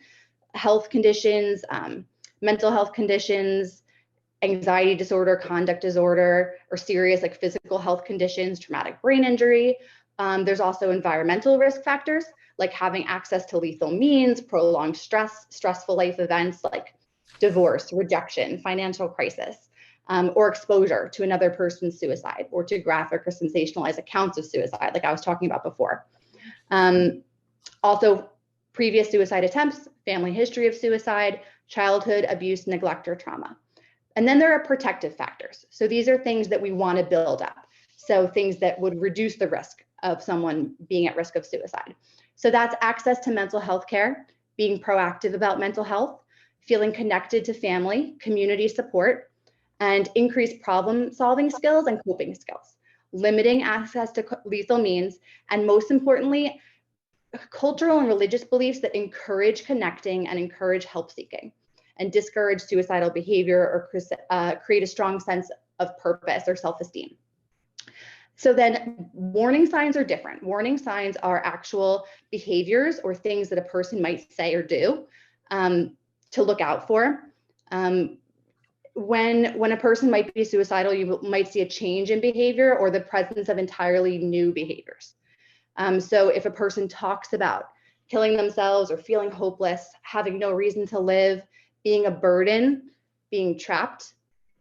health conditions, mental health conditions, anxiety disorder, conduct disorder, or serious like physical health conditions, traumatic brain injury. There's also environmental risk factors, like having access to lethal means, prolonged stress, stressful life events like divorce, rejection, financial crisis, or exposure to another person's suicide, or to graphic or sensationalized accounts of suicide, like I was talking about before. Also, previous suicide attempts, family history of suicide, childhood abuse, neglect, or trauma. And then there are protective factors. So these are things that we want to build up. So things that would reduce the risk of someone being at risk of suicide. So that's access to mental health care, being proactive about mental health, feeling connected to family, community support, and increased problem-solving skills and coping skills, limiting access to lethal means, and most importantly, cultural and religious beliefs that encourage connecting and encourage help seeking and discourage suicidal behavior or create a strong sense of purpose or self-esteem. So then warning signs are different. Warning signs are actual behaviors or things that a person might say or do to look out for. When a person might be suicidal, you might see a change in behavior or the presence of entirely new behaviors. So if a person talks about killing themselves or feeling hopeless, having no reason to live, being a burden, being trapped,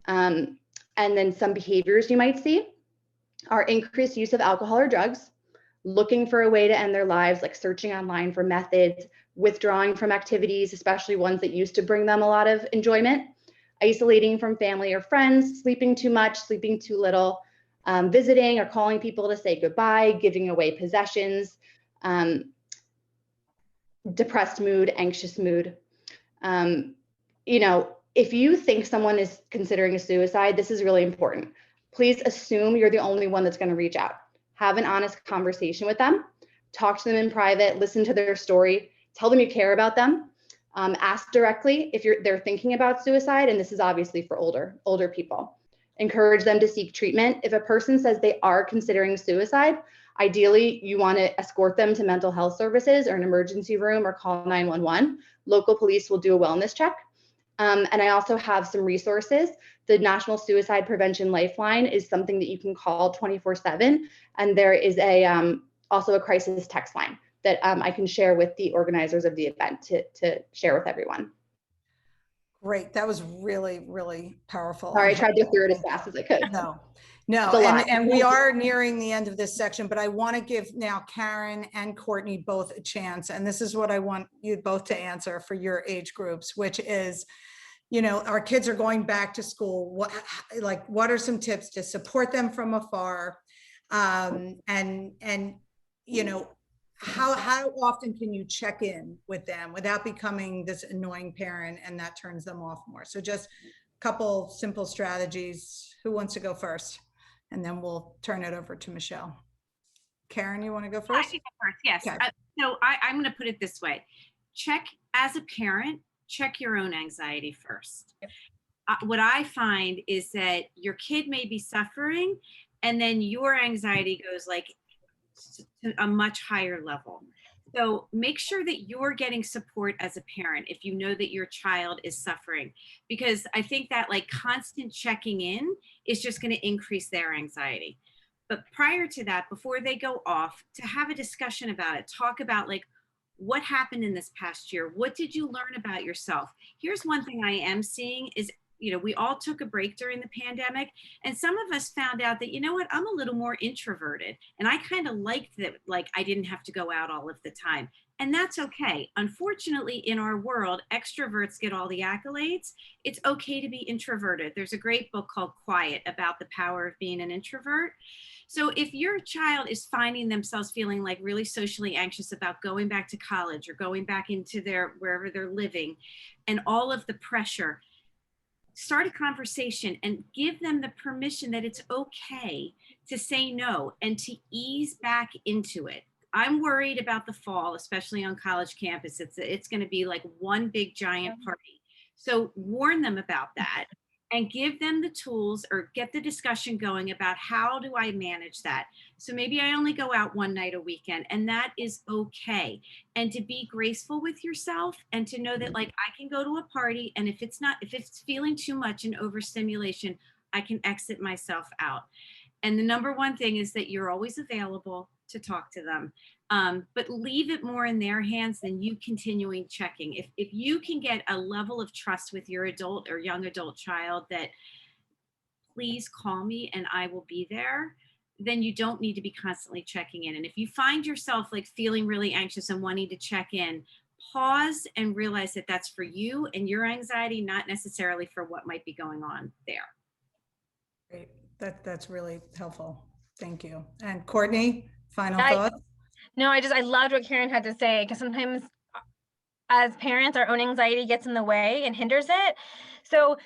and then some behaviors you might see are increased use of alcohol or drugs, looking for a way to end their lives, like searching online for methods, withdrawing from activities, especially ones that used to bring them a lot of enjoyment, isolating from family or friends, sleeping too much, sleeping too little, visiting or calling people to say goodbye, giving away possessions, depressed mood, anxious mood. If you think someone is considering a suicide, this is really important. Please assume you're the only one that's going to reach out. Have an honest conversation with them. Talk to them in private. Listen to their story. Tell them you care about them. Ask directly if they're thinking about suicide, and this is obviously for older people. Encourage them to seek treatment. If a person says they are considering suicide, ideally you want to escort them to mental health services or an emergency room or call 911. Local police will do a wellness check. And I also have some resources. The National Suicide Prevention Lifeline is something that you can call 24/7. And there is also a crisis text line that I can share with the organizers of the event to share with everyone. Great. That was really, really powerful. Sorry, I tried to go through it as fast as I could. No, and we are nearing the end of this section, but I want to give now Karen and Courtney both a chance. And this is what I want you both to answer for your age groups, which is, our kids are going back to school. What are some tips to support them from afar? How often can you check in with them without becoming this annoying parent and that turns them off more? So just a couple simple strategies. Who wants to go first? And then we'll turn it over to Michelle. Karen, you want to go first? I can go first, yes. Okay. So I'm going to put it this way. As a parent, check your own anxiety first. Yep. What I find is that your kid may be suffering and then your anxiety goes like to a much higher level. So make sure that you're getting support as a parent if you know that your child is suffering, because I think that constant checking in is just going to increase their anxiety. But prior to that, before they go off, to have a discussion about it, talk about what happened in this past year? What did you learn about yourself? Here's one thing I am seeing is, we all took a break during the pandemic, and some of us found out that, I'm a little more introverted, and I kind of liked that, I didn't have to go out all of the time. And that's okay. Unfortunately, in our world, extroverts get all the accolades. It's okay to be introverted. There's a great book called Quiet about the power of being an introvert. So if your child is finding themselves feeling really socially anxious about going back to college or going back into wherever they're living and all of the pressure, start a conversation and give them the permission that it's okay to say no and to ease back into it. I'm worried about the fall, especially on college campus. It's going to be like one big giant party. So warn them about that and give them the tools or get the discussion going about how do I manage that. So maybe I only go out one night a weekend, and that is okay. And to be graceful with yourself and to know that like I can go to a party, and if it's feeling too much and overstimulation, I can exit myself out. And the number one thing is that you're always available to talk to them. But leave it more in their hands than you continuing checking. If you can get a level of trust with your adult or young adult child that please call me and I will be there, then you don't need to be constantly checking in. And if you find yourself like feeling really anxious and wanting to check in, pause and realize that that's for you and your anxiety, not necessarily for what might be going on there. Great. That's really helpful. Thank you. And Courtney, final thoughts? No, I loved what Karen had to say, because sometimes as parents, our own anxiety gets in the way and hinders it. So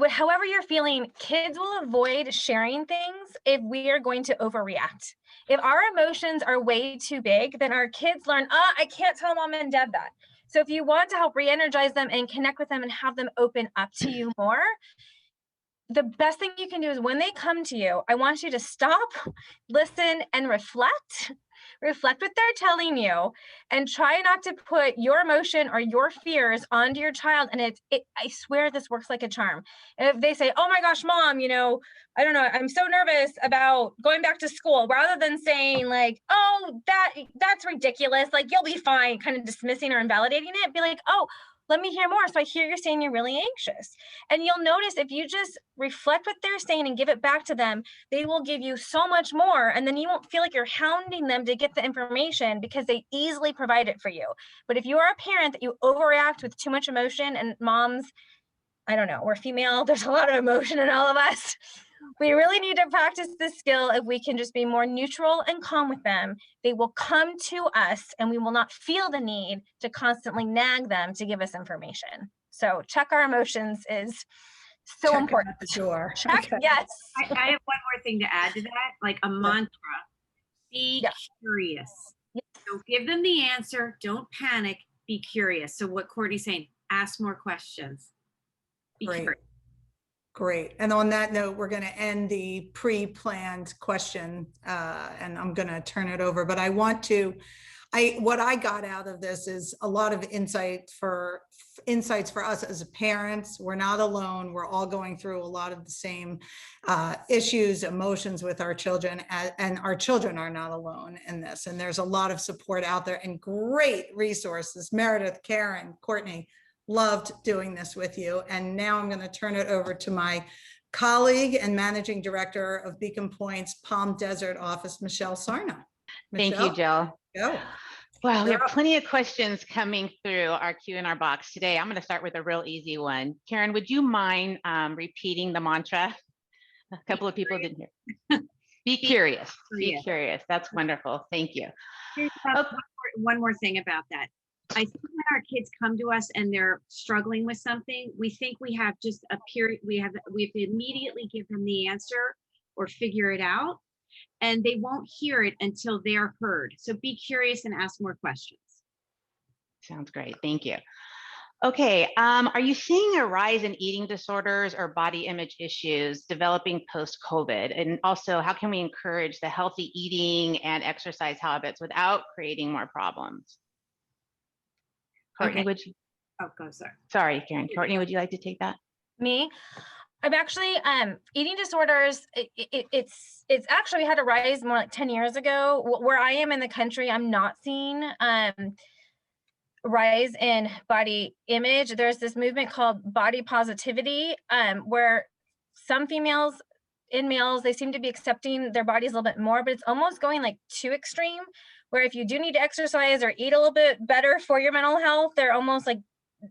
however you're feeling, kids will avoid sharing things if we are going to overreact. If our emotions are way too big, then our kids learn, I can't tell mom and dad that. So if you want to help re-energize them and connect with them and have them open up to you more, the best thing you can do is when they come to you, I want you to stop, listen, and reflect what they're telling you, and try not to put your emotion or your fears onto your child. And I swear this works like a charm. If they say, oh my gosh, mom, I don't know, I'm so nervous about going back to school, rather than saying like, oh, that's ridiculous, like you'll be fine, kind of dismissing or invalidating it, be like, oh, let me hear more. So I hear you're saying you're really anxious. And you'll notice if you just reflect what they're saying and give it back to them, they will give you so much more. And then you won't feel like you're hounding them to get the information, because they easily provide it for you. But if you are a parent that you overreact with too much emotion, and moms, I don't know, we're female, there's a lot of emotion in all of us. We really need to practice this skill. If we can just be more neutral and calm with them, they will come to us and we will not feel the need to constantly nag them to give us information. So check our emotions is so Check important. out the door. Check, Okay. yes. I have one more thing to add to that, like a mantra. Be curious. Yes. Don't give them the answer. Don't panic. Be curious. So what Courtney's saying, ask more questions. Be curious. Great. And on that note, we're going to end the pre-planned question, and I'm going to turn it over. But what I got out of this is a lot of insights for us as parents. We're not alone. We're all going through a lot of the same issues, emotions with our children, and our children are not alone in this. And there's a lot of support out there and great resources. Meredith, Karen, Courtney, loved doing this with you. And now I'm going to turn it over to my colleague and managing director of Beacon Pointe's Palm Desert office, Michelle Sarna. Thank you, Jill. Go. Wow, we have plenty of questions coming through our Q&R box today. I'm going to start with a real easy one. Karen, would you mind repeating the mantra? A couple of people didn't hear. Be curious. Be curious. That's wonderful. Thank you. One more thing about that. I think when our kids come to us and they're struggling with something, we think we have just a period, we have to immediately give them the answer or figure it out, and they won't hear it until they're heard. So be curious and ask more questions. Sounds great. Thank you. Okay. Are you seeing a rise in eating disorders or body image issues developing post-COVID? And also, how can we encourage the healthy eating and exercise habits without creating more problems? Courtney, would you? Oh, go, sorry. Sorry, Karen. Courtney, would you like to take that? Me? I'm actually, eating disorders, it's actually had a rise more like 10 years ago. Where I am in the country, I'm not seeing rise in body image. There's this movement called body positivity, where some females and males, they seem to be accepting their bodies a little bit more, but it's almost going like too extreme, where if you do need to exercise or eat a little bit better for your mental health, they're almost like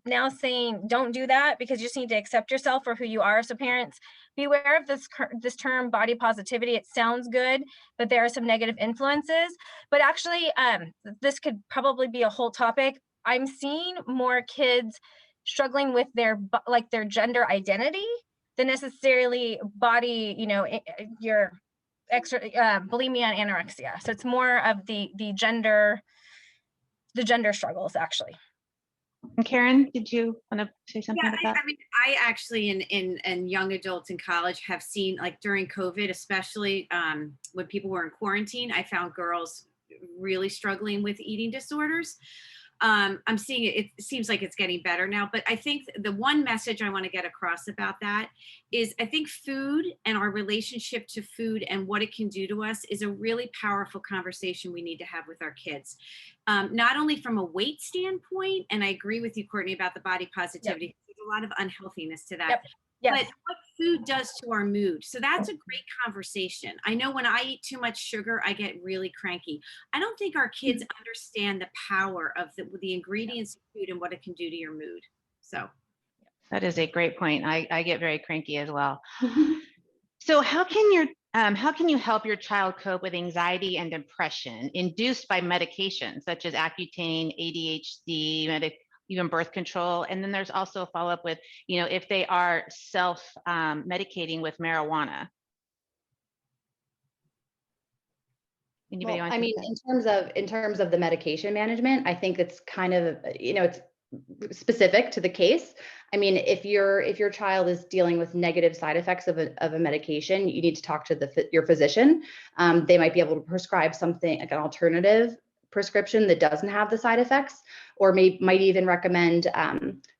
now saying, don't do that, because you just need to accept yourself for who you are. So parents, be aware of this term body positivity. It sounds good, but there are some negative influences. But actually, this could probably be a whole topic. I'm seeing more kids struggling with their gender identity than necessarily body, your bulimia and anorexia. So it's more of the gender struggles, actually. And Karen, did you want to say something Yeah, about that? I mean, I actually in young adults in college have seen, like during COVID, especially when people were in quarantine, I found girls really struggling with eating disorders. I'm seeing it seems like it's getting better now, but I think the one message I want to get across about that is I think food and our relationship to food and what it can do to us is a really powerful conversation we need to have with our kids. Not only from a weight standpoint, and I agree with you, Courtney, about the body positivity. Yep. There's a lot of unhealthiness to that. Yep. Yes. But what food does to our mood. So that's a great conversation. I know when I eat too much sugar, I get really cranky. I don't think our kids understand the power of the ingredients of food and what it can do to your mood. So that is a great point. I get very cranky as well. So how can you help your child cope with anxiety and depression induced by medications such as Accutane, ADHD, even birth control? And then there's also a follow-up with, if they are self-medicating with marijuana. Anybody Well, I mean, in terms of the medication management, I think it's kind of, it's specific to the case. I mean, if your child is dealing with negative side effects of a medication, you need to talk to your physician. They might be able to prescribe something like an alternative prescription that doesn't have the side effects, or might even recommend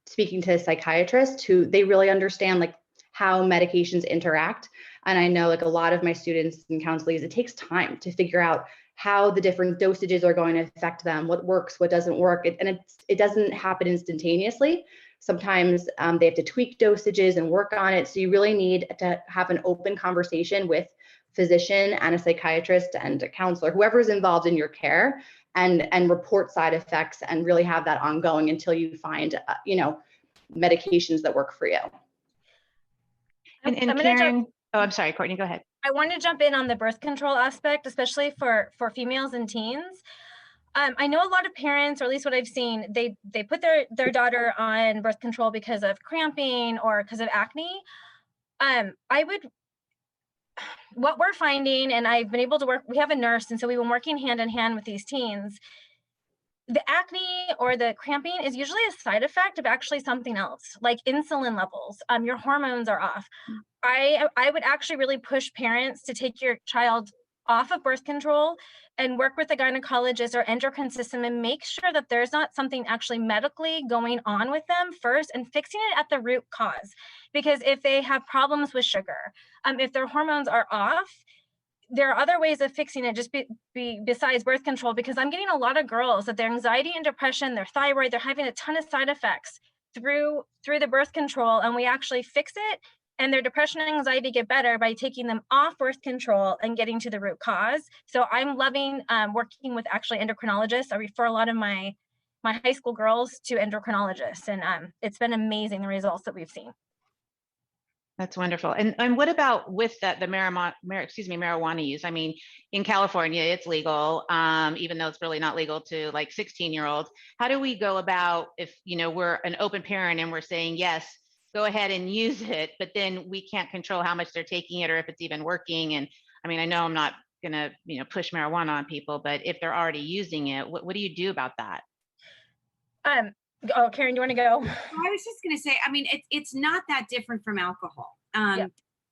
speaking to a psychiatrist who they really understand like how medications interact. And I know like a lot of my students and counselees, it takes time to figure out how the different dosages are going to affect them, what works, what doesn't work. It doesn't happen instantaneously. Sometimes they have to tweak dosages and work on it. So you really need to have an open conversation with physician and a psychiatrist and a counselor, whoever's involved in your care, and report side effects and really have that ongoing until you find, medications that work for you. And Karen, I'm sorry, Courtney, go ahead. I want to jump in on the birth control aspect, especially for females and teens. I know a lot of parents, or at least what I've seen, they put their daughter on birth control because of cramping or because of acne. What we're finding, and I've been able to work, we have a nurse, and so we've been working hand in hand with these teens. The acne or the cramping is usually a side effect of actually something else, like insulin levels. Your hormones are off. I would actually really push parents to take your child off of birth control and work with a gynecologist or endocrine system and make sure that there's not something actually medically going on with them first, and fixing it at the root cause. Because if they have problems with sugar, if their hormones are off, there are other ways of fixing it, just besides birth control, because I'm getting a lot of girls that their anxiety and depression, their thyroid, they're having a ton of side effects through the birth control, and we actually fix it, and their depression and anxiety get better by taking them off birth control and getting to the root cause. So I'm loving working with actually endocrinologists. I refer a lot of my high school girls to endocrinologists, and it's been amazing the results that we've seen. That's wonderful. And what about with that, the marijuana use? I mean, in California, it's legal, even though it's really not legal to like 16-year-olds. How do we go about if, we're an open parent and we're saying, yes, go ahead and use it, but then we can't control how much they're taking it or if it's even working? And I mean, I know I'm not gonna, push marijuana on people, but if they're already using it, what do you do about that? Oh, Karen, do you want to go? I was just going to say, I mean, it's not that different from alcohol.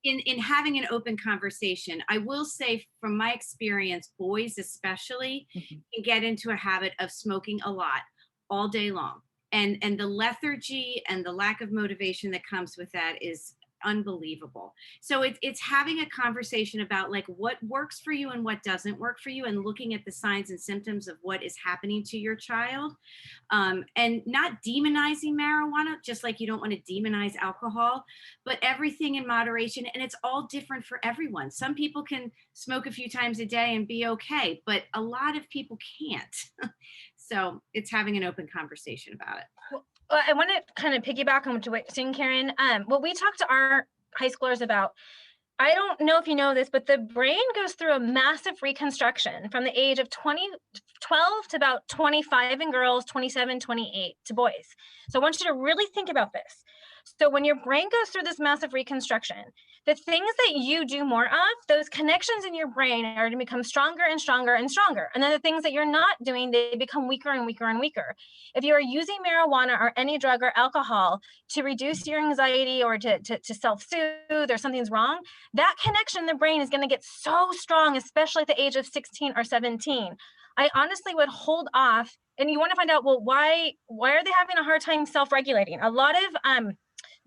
In having an open conversation, I will say from my experience, boys especially can get into a habit of smoking a lot all day long. And the lethargy and the lack of motivation that comes with that is unbelievable. So it's having a conversation about like what works for you and what doesn't work for you, and looking at the signs and symptoms of what is happening to your child, and not demonizing marijuana, just like you don't want to demonize alcohol, but everything in moderation. And it's all different for everyone. Some people can smoke a few times a day and be okay, but a lot of people can't. So it's having an open conversation about it. Well, I want to kind of piggyback on what you're saying, Karen. What we talk to our high schoolers about, I don't know if you know this, but the brain goes through a massive reconstruction from the age of 12 to about 25 in girls, 27, 28 to boys. So I want you to really think about this. So when your brain goes through this massive reconstruction, the things that you do more of, those connections in your brain are going to become stronger and stronger and stronger. And then the things that you're not doing, they become weaker and weaker and weaker. If you are using marijuana or any drug or alcohol to reduce your anxiety or to self-soothe or something's wrong, that connection in the brain is going to get so strong, especially at the age of 16 or 17. I honestly would hold off. And you want to find out, well, why are they having a hard time self-regulating? A lot of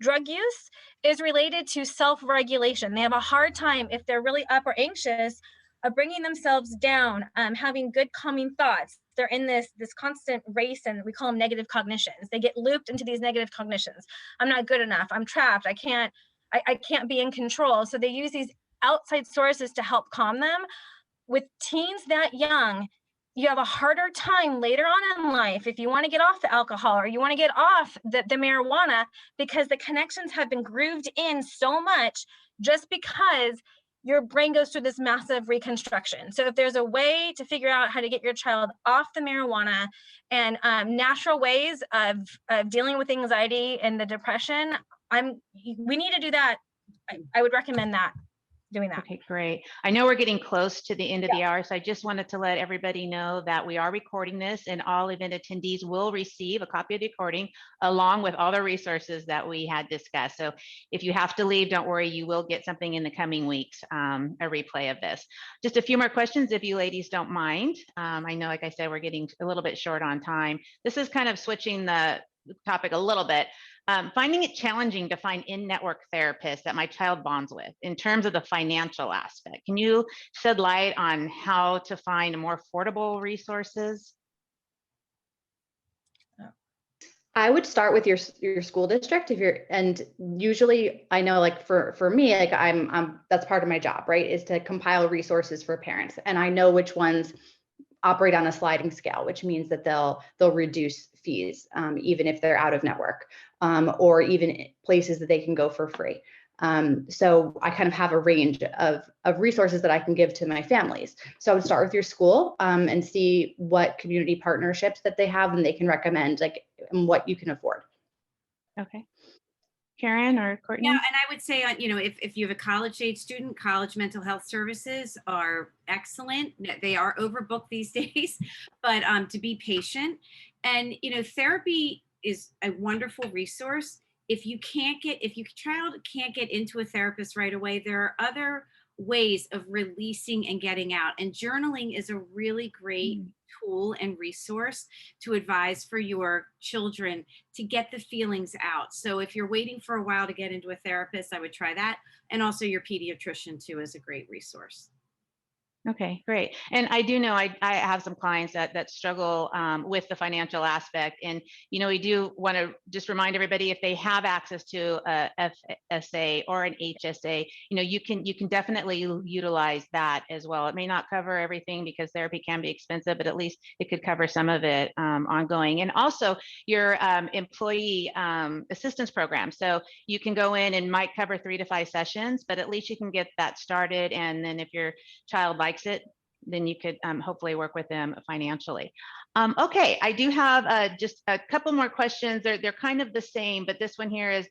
drug use is related to self-regulation. They have a hard time, if they're really up or anxious, of bringing themselves down, having good calming thoughts. They're in this constant race, and we call them negative cognitions. They get looped into these negative cognitions. I'm not good enough. I'm trapped. I can't be in control. So they use these outside sources to help calm them. With teens that young, you have a harder time later on in life if you want to get off the alcohol or you want to get off the marijuana, because the connections have been grooved in so much just because your brain goes through this massive reconstruction. So if there's a way to figure out how to get your child off the marijuana and natural ways of dealing with anxiety and the depression, we need to do that. I would recommend that. Doing that. Okay, great. I know we're getting close to the end of the hour, so I just wanted to let everybody know that we are recording this, and all event attendees will receive a copy of the recording along with all the resources that we had discussed. So if you have to leave, don't worry, you will get something in the coming weeks, a replay of this. Just a few more questions if you ladies don't mind. I know, like I said, we're getting a little bit short on time. This is kind of switching the topic a little bit. Finding it challenging to find in-network therapists that my child bonds with in terms of the financial aspect. Can you shed light on how to find more affordable resources? I would start with your school district and usually I know, like for me, like I'm that's part of my job, right? Is to compile resources for parents, and I know which ones operate on a sliding scale, which means that they'll reduce fees, even if they're out of network, or even places that they can go for free. So I kind of have a range of resources that I can give to my families. So I would start with your school and see what community partnerships that they have and they can recommend, like, and what you can afford. Okay. Karen or Courtney? Yeah, and I would say, if you have a college age student, college mental health services are excellent. They are overbooked these days, but to be patient. And, therapy is a wonderful resource. If your child can't get into a therapist right away, there are other ways of releasing and getting out. And journaling is a really great tool and resource to advise for your children to get the feelings out. So if you're waiting for a while to get into a therapist, I would try that. And also your pediatrician too is a great resource. Okay, great. And I do know I have some clients that struggle with the financial aspect. And, we do want to just remind everybody, if they have access to a FSA or an HSA, you can definitely utilize that as well. It may not cover everything because therapy can be expensive, but at least it could cover some of it ongoing. And also your employee assistance program. So you can go in and might cover 3 to 5 sessions, but at least you can get that started. And then if your child likes it, then you could hopefully work with them financially. Okay, I do have just a couple more questions. They're kind of the same, but this one here is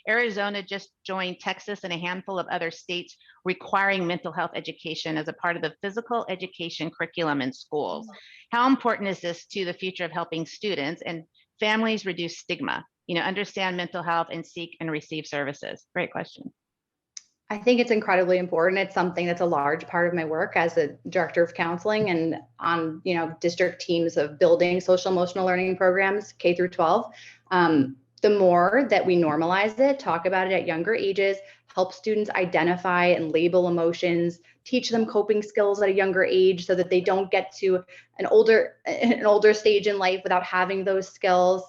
Arizona just joined Texas and a handful of other states requiring mental health education as a part of the physical education curriculum in schools. How important is this to the future of helping students and families reduce stigma, understand mental health and seek and receive services? Great question. I think it's incredibly important. It's something that's a large part of my work as a director of counseling and on, district teams of building social emotional learning programs, K through 12. The more that we normalize it, talk about it at younger ages, help students identify and label emotions, teach them coping skills at a younger age so that they don't get to an older stage in life without having those skills.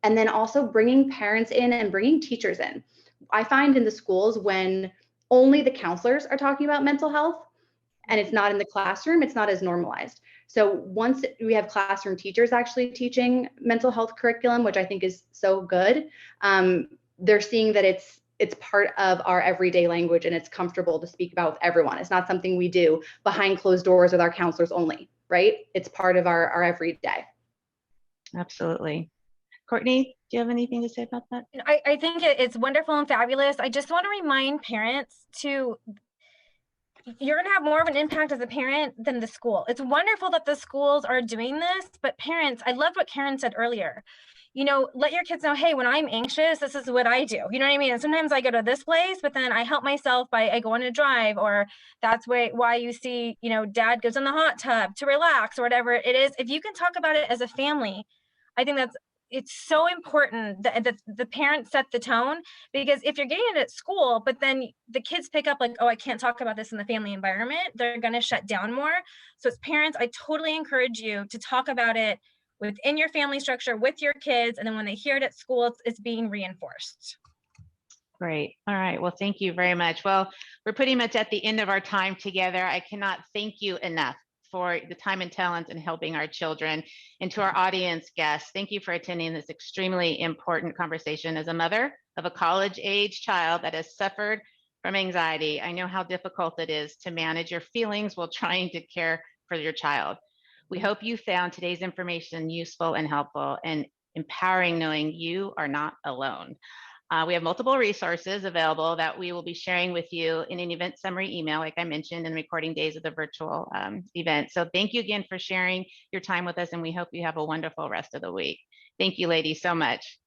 And then also bringing parents in and bringing teachers in. I find in the schools when only the counselors are talking about mental health and it's not in the classroom, it's not as normalized. So once we have classroom teachers actually teaching mental health curriculum, which I think is so good, they're seeing that it's part of our everyday language, and it's comfortable to speak about with everyone. It's not something we do behind closed doors with our counselors only, right? It's part of our everyday. Absolutely. Courtney, do you have anything to say about that? I think it's wonderful and fabulous. I just want to remind parents to, you're going to have more of an impact as a parent than the school. It's wonderful that the schools are doing this, but parents, I loved what Karen said earlier. You know, let your kids know, hey, when I'm anxious, this is what I do. You know what I mean? And sometimes I go to this place, but then I help myself by I go on a drive, or that's why you see, you know, dad goes in the hot tub to relax or whatever it is. If you can talk about it as a family, I think it's so important that the parents set the tone, because if you're getting it at school, but then the kids pick up like, oh, I can't talk about this in the family environment, they're going to shut down more. So as parents, I totally encourage you to talk about it within your family structure with your kids. And then when they hear it at school, it's being reinforced. Great. All right. Well, thank you very much. Well, we're pretty much at the end of our time together. I cannot thank you enough for the time and talent in helping our children. And to our audience guests, thank you for attending this extremely important conversation. As a mother of a college-age child that has suffered from anxiety, I know how difficult it is to manage your feelings while trying to care for your child. We hope you found today's information useful and helpful and empowering, knowing you are not alone. We have multiple resources available that we will be sharing with you in an event summary email, like I mentioned, in the recording days of the virtual event. So thank you again for sharing your time with us, and we hope you have a wonderful rest of the week. Thank you, ladies, so much.